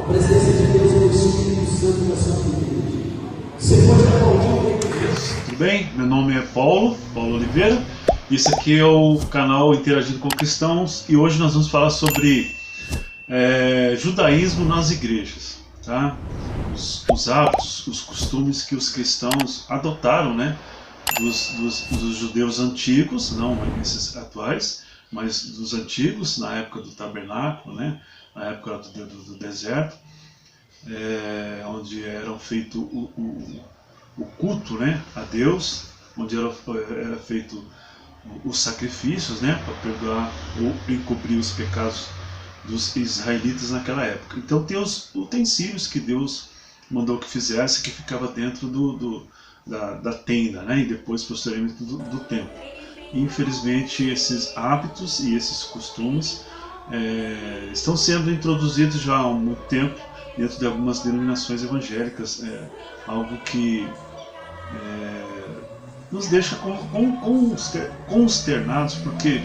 presença de Deus no Espírito Santo na sua vida. Você pode aplaudir. Tudo bem? Meu nome é Paulo Oliveira. Esse aqui é o canal Interagindo com Cristãos e hoje nós vamos falar sobre judaísmo nas igrejas, tá? Os hábitos, os costumes que os cristãos adotaram, né? Dos judeus antigos, não esses atuais, mas dos antigos, na época do tabernáculo, né? Na época do deserto, onde eram feito o culto, né, a Deus, onde era feito os sacrifícios, né, para perdoar ou encobrir os pecados dos israelitas naquela época. Então tem os utensílios que Deus mandou que fizesse, que ficava dentro da tenda, né, e depois posteriormente do templo. Infelizmente esses hábitos e esses costumes estão sendo introduzidos já há muito tempo dentro de algumas denominações evangélicas, algo que nos deixa consternados, porque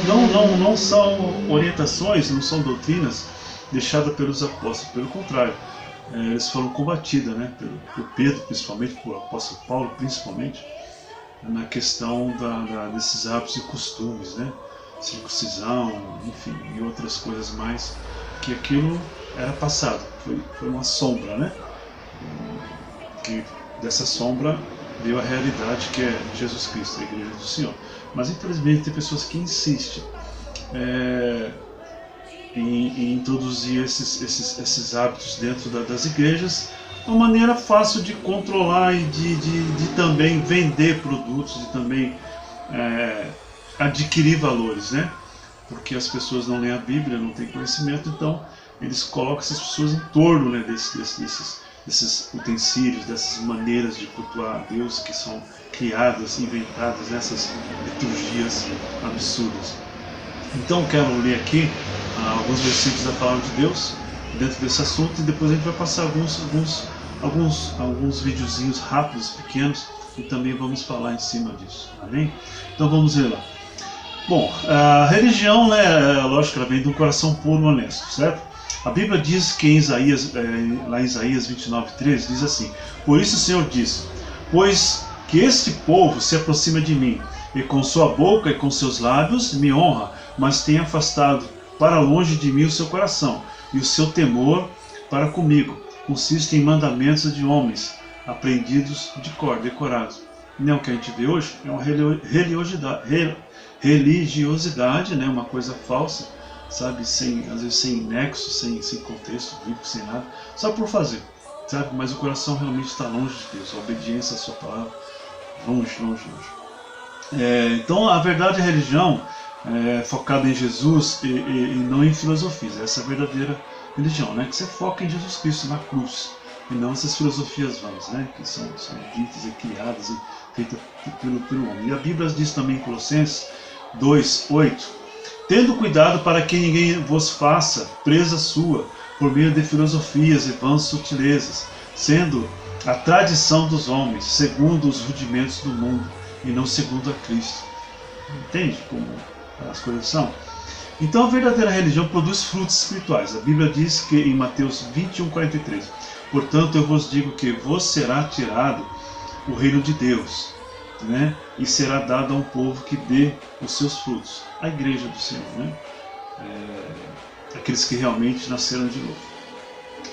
não são orientações, não são doutrinas deixadas pelos apóstolos, pelo contrário, eles foram combatidas, né, por Pedro principalmente, por apóstolo Paulo principalmente, na questão desses hábitos e costumes, né, circuncisão, enfim, e outras coisas mais, que aquilo era passado, foi uma sombra, né, que dessa sombra veio a realidade que é Jesus Cristo, a Igreja do Senhor. Mas infelizmente tem pessoas que insistem em introduzir esses hábitos dentro das igrejas, uma maneira fácil de controlar e de também vender produtos, de também adquirir valores, né? Porque as pessoas não leem a Bíblia, não têm conhecimento, então eles colocam essas pessoas em torno, né, desses utensílios, dessas maneiras de cultuar a Deus que são criadas, inventadas nessas liturgias absurdas. Então quero ler aqui alguns versículos da Palavra de Deus dentro desse assunto e depois a gente vai passar alguns videozinhos rápidos, pequenos, e também vamos falar em cima disso, amém? Então vamos ver lá. Bom, a religião, né, lógico, ela vem de um coração puro e honesto, certo? A Bíblia diz que lá em Isaías 29:13, diz assim: por isso o Senhor diz, pois que este povo se aproxima de mim, e com sua boca e com seus lábios me honra, mas tem afastado para longe de mim o seu coração, e o seu temor para comigo consiste em mandamentos de homens, aprendidos de cor, decorados. Não é o que a gente vê hoje, é uma religiosidade, né, uma coisa falsa, sabe, às vezes sem nexo, sem contexto bíblico, sem nada, só por fazer, sabe, mas o coração realmente está longe de Deus, a obediência à sua palavra, longe. Então a verdade é a religião focada em Jesus e não em filosofias. Essa é a verdadeira religião, né, que você foca em Jesus Cristo na cruz, e não essas filosofias vãs, né, que são ditas e criadas e feitas pelo homem. E a Bíblia diz também em Colossenses 2:8, tendo cuidado para que ninguém vos faça presa sua por meio de filosofias e vãs sutilezas, sendo a tradição dos homens, segundo os rudimentos do mundo, e não segundo a Cristo. Entende como as coisas são? Então a verdadeira religião produz frutos espirituais. A Bíblia diz que em Mateus 21:43, portanto eu vos digo que vos será tirado o reino de Deus, né? E será dado a um povo que dê os seus frutos, a igreja do Senhor, né? Aqueles que realmente nasceram de novo.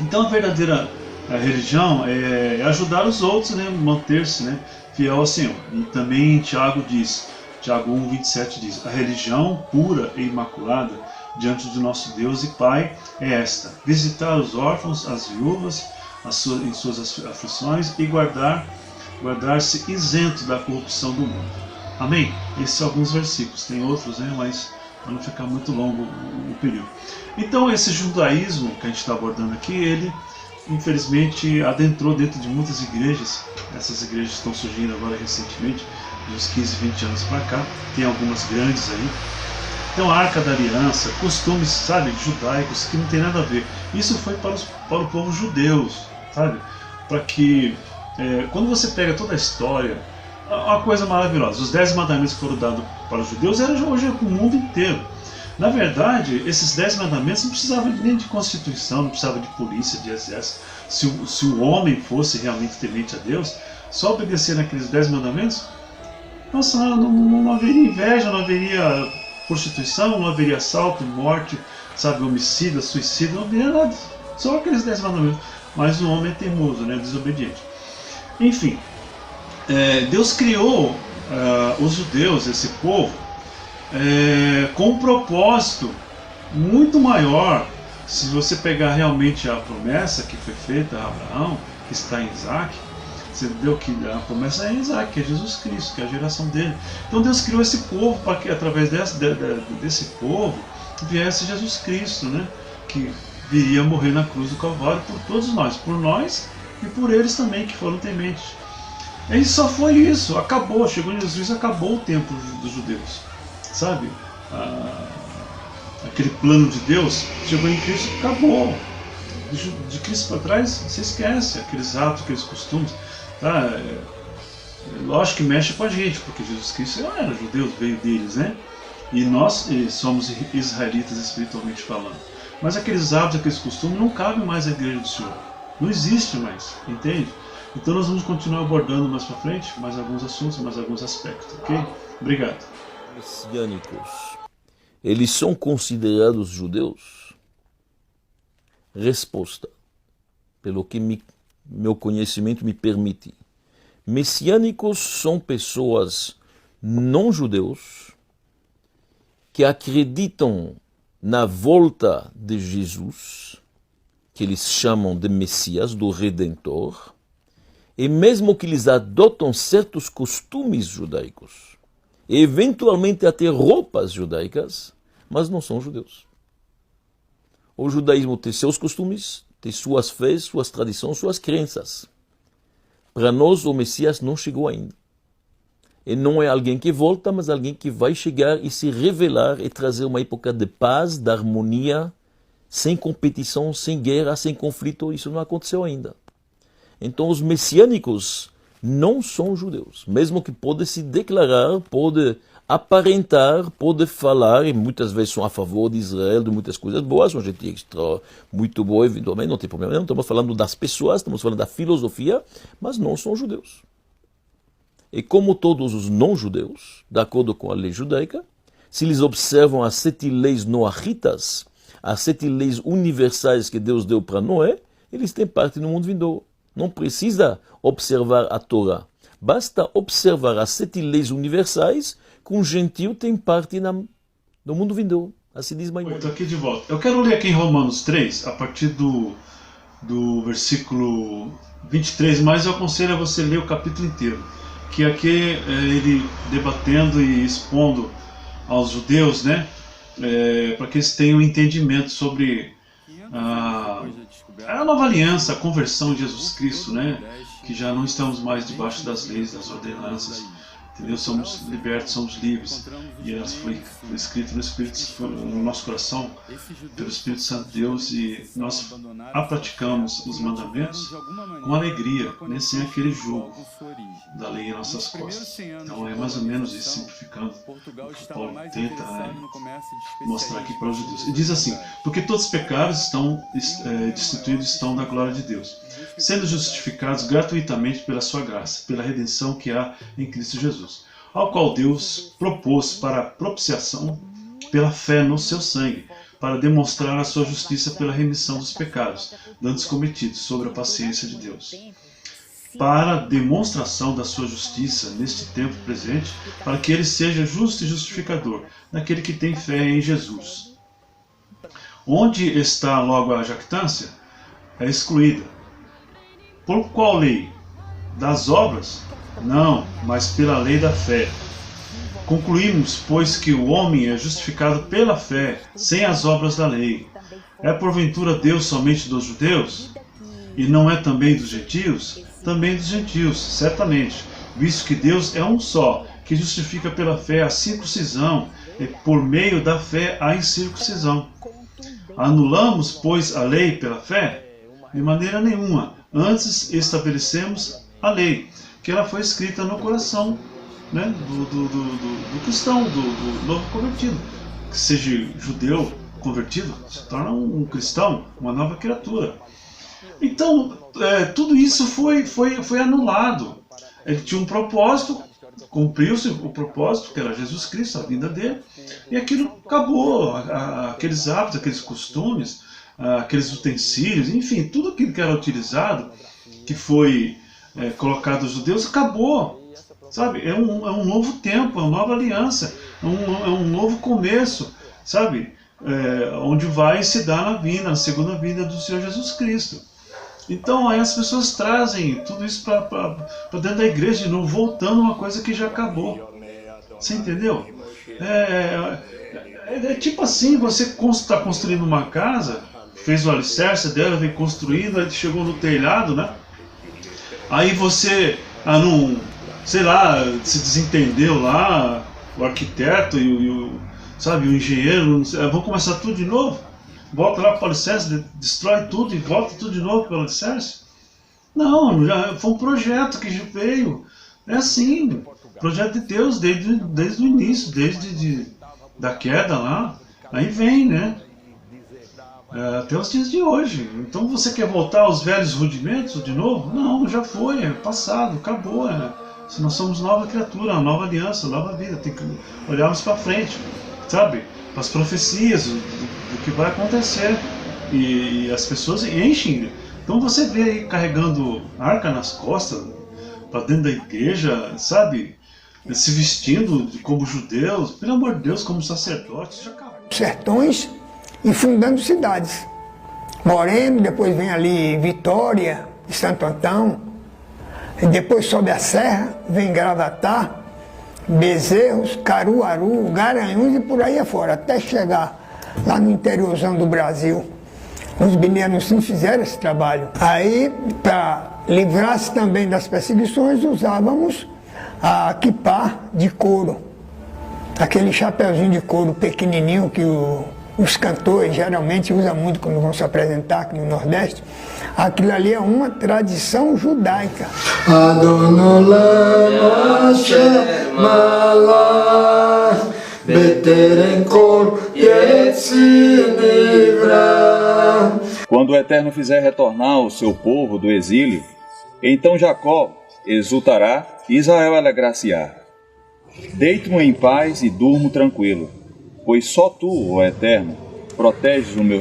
Então a verdadeira religião é ajudar os outros, né? Manter-se, né, fiel ao Senhor. E também Tiago 1:27 diz, a religião pura e imaculada diante de nosso Deus e Pai é esta: visitar os órfãos, as viúvas em suas aflições e guardar-se isento da corrupção do mundo. Amém? Esses são alguns versículos, tem outros, né, mas para não ficar muito longo o período. Então esse judaísmo que a gente está abordando aqui, ele infelizmente adentrou dentro de muitas igrejas. Essas igrejas estão surgindo agora recentemente, de uns 15, 20 anos para cá, tem algumas grandes aí. Então a Arca da Aliança, costumes, sabe, judaicos que não tem nada a ver. Isso foi para o povo judeu, sabe, para que quando você pega toda a história, uma coisa maravilhosa, os 10 mandamentos que foram dados para os judeus eram hoje para o mundo inteiro. Na verdade, esses 10 mandamentos não precisavam nem de constituição, não precisava de polícia, de exército. Se o homem fosse realmente temente a Deus, só obedecer naqueles 10 mandamentos, nossa, não haveria inveja, não haveria prostituição, não haveria assalto, morte, sabe, homicida, suicídio, não haveria nada. Só aqueles 10 mandamentos. Mas o homem é teimoso, né, desobediente. Enfim, Deus criou os judeus, esse povo, com um propósito muito maior. Se você pegar realmente a promessa que foi feita a Abraão, que está em Isaac, você viu que a promessa é em Isaac, que é Jesus Cristo, que é a geração dele. Então Deus criou esse povo para que através desse povo viesse Jesus Cristo, né? Que viria morrer na cruz do Calvário por todos nós, por nós e por eles também que foram tementes. E só foi isso, acabou, chegou em Jesus, acabou o tempo dos judeus, sabe? Aquele plano de Deus chegou em Cristo, acabou. De Cristo para trás, você esquece aqueles atos, aqueles costumes. Tá? Lógico que mexe com a gente, porque Jesus Cristo não era judeu, veio deles, né? E nós somos israelitas espiritualmente falando. Mas aqueles hábitos, aqueles costumes não cabem mais à igreja do Senhor. Não existe mais, entende? Então nós vamos continuar abordando mais para frente mais alguns assuntos, mais alguns aspectos, ok? Obrigado. Messiânicos, eles são considerados judeus? Resposta, pelo que meu conhecimento me permite. Messiânicos são pessoas não judeus que acreditam na volta de Jesus, que eles chamam de Messias, do Redentor, e mesmo que eles adotam certos costumes judaicos, e eventualmente até roupas judaicas, mas não são judeus. O judaísmo tem seus costumes, tem suas fés, suas tradições, suas crenças. Para nós, o Messias não chegou ainda. E não é alguém que volta, mas alguém que vai chegar e se revelar e trazer uma época de paz, de harmonia, sem competição, sem guerra, sem conflito. Isso não aconteceu ainda. Então, os messiânicos não são judeus. Mesmo que pode se declarar, pode aparentar, pode falar, e muitas vezes são a favor de Israel, de muitas coisas boas, são gente extra, muito boa, eventualmente, não tem problema, não estamos falando das pessoas, estamos falando da filosofia, mas não são judeus. E como todos os não-judeus, de acordo com a lei judaica, se eles observam as 7 leis noahitas, as 7 leis universais que Deus deu para Noé, eles têm parte no mundo vindouro. Não precisa observar a Torá. Basta observar as 7 leis universais que um gentil tem parte no mundo vindouro. Assim diz Maimônides. Estou aqui de volta. Eu quero ler aqui em Romanos 3, a partir do versículo 23, mas eu aconselho a você ler o capítulo inteiro. Que aqui ele debatendo e expondo aos judeus, né, para que eles tenham entendimento sobre a nova aliança, a conversão de Jesus Cristo, né, que já não estamos mais debaixo das leis, das ordenanças, entendeu? Somos libertos, somos livres, e elas foi escrito no Espírito, no nosso coração, pelo Espírito Santo de Deus, e nós praticamos os mandamentos com alegria, né, sem aquele jugo da lei em nossas costas. Então é mais ou menos isso, simplificando o que Paulo tenta mostrar aqui para os judeus. E diz assim: porque todos os pecados estão destituídos estão da glória de Deus, sendo justificados gratuitamente pela sua graça, pela redenção que há em Cristo Jesus, ao qual Deus propôs para a propiciação pela fé no seu sangue, para demonstrar a sua justiça pela remissão dos pecados, dantes cometidos sobre a paciência de Deus, para a demonstração da sua justiça neste tempo presente, para que ele seja justo e justificador daquele que tem fé em Jesus. Onde está logo a jactância? É excluída. Por qual lei? Das obras? Não, mas pela lei da fé. Concluímos, pois, que o homem é justificado pela fé, sem as obras da lei. É porventura Deus somente dos judeus? E não é também dos gentios? Também dos gentios, certamente, visto que Deus é um só, que justifica pela fé a circuncisão, e por meio da fé a incircuncisão. Anulamos, pois, a lei pela fé? De maneira nenhuma. Antes estabelecemos a lei, que ela foi escrita no coração, né, do cristão, do novo convertido. que seja judeu convertido, se torna um cristão, uma nova criatura. Então, tudo isso foi anulado. Ele tinha um propósito, cumpriu-se o propósito, que era Jesus Cristo, a vinda dele, e aquilo acabou. Aqueles hábitos, aqueles costumes, aqueles utensílios, enfim, tudo aquilo que era utilizado, que foi colocado aos judeus, acabou. Sabe? É um novo tempo, é uma nova aliança, é um novo começo, sabe? Onde vai se dar na segunda vinda do Senhor Jesus Cristo. Então aí as pessoas trazem tudo isso para dentro da igreja de novo, voltando a uma coisa que já acabou. Você entendeu? É tipo assim, você está construindo uma casa, fez o alicerce dela, vem construindo, aí chegou no telhado, né? Aí você, sei lá, se desentendeu lá, o arquiteto sabe, o engenheiro, vão começar tudo de novo? Volta lá para o alicerce, destrói tudo e volta tudo de novo para o alicerce? Não, já foi um projeto que já veio. É assim, projeto de Deus desde o início, desde da queda lá. Aí vem, né? Até os dias de hoje. Então você quer voltar aos velhos rudimentos de novo? Não, já foi, é passado, acabou. Se nós somos nova criatura, uma nova aliança, nova vida. Tem que olharmos para frente, sabe? Para as profecias, do que vai acontecer. E as pessoas enchem. Então você vê aí carregando arca nas costas, para dentro da igreja, sabe? Se vestindo como judeus, pelo amor de Deus, como sacerdotes. Já acabou. Sertões e fundando cidades. Moreno, depois vem ali Vitória, Santo Antão, e depois sobe a serra, vem Gravatá, Bezerros, Caruaru, Garanhuns e por aí afora, até chegar lá no interiorzão do Brasil. Os binianos sim fizeram esse trabalho. Aí, para livrar-se também das perseguições, usávamos a quipá de couro, aquele chapeuzinho de couro pequenininho que os cantores geralmente usam muito quando vão se apresentar aqui no Nordeste. Aquilo ali é uma tradição judaica. Quando o Eterno fizer retornar o seu povo do exílio, então Jacó exultará e Israel alegrar-se-á. Deito-me em paz e durmo tranquilo, pois só tu, ó Eterno, proteges o meu